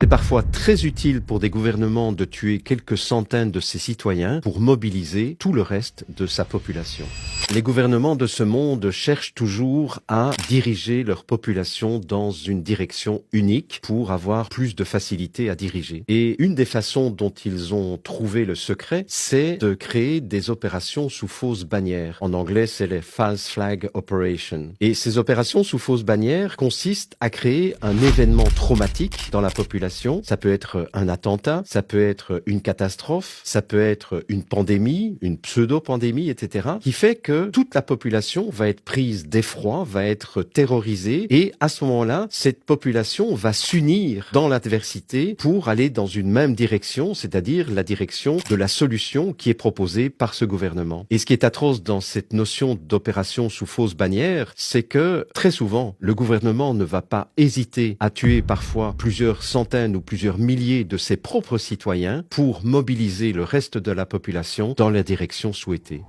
C'est parfois très utile pour des gouvernements de tuer quelques centaines de ses citoyens pour mobiliser tout le reste de sa population. Les gouvernements de ce monde cherchent toujours à diriger leur population dans une direction unique pour avoir plus de facilité à diriger. Et une des façons dont ils ont trouvé le secret, c'est de créer des opérations sous fausse bannière. En anglais, c'est les false flag operations. Et ces opérations sous fausse bannière consistent à créer un événement traumatique dans la population. Ça peut être un attentat, ça peut être une catastrophe, ça peut être une pandémie, une pseudo-pandémie, etc., qui fait que toute la population va être prise d'effroi, va être terrorisée, et à ce moment-là, cette population va s'unir dans l'adversité pour aller dans une même direction, c'est-à-dire la direction de la solution qui est proposée par ce gouvernement. Et ce qui est atroce dans cette notion d'opération sous fausse bannière, c'est que très souvent, le gouvernement ne va pas hésiter à tuer parfois plusieurs centaines ou plusieurs milliers de ses propres citoyens pour mobiliser le reste de la population dans la direction souhaitée.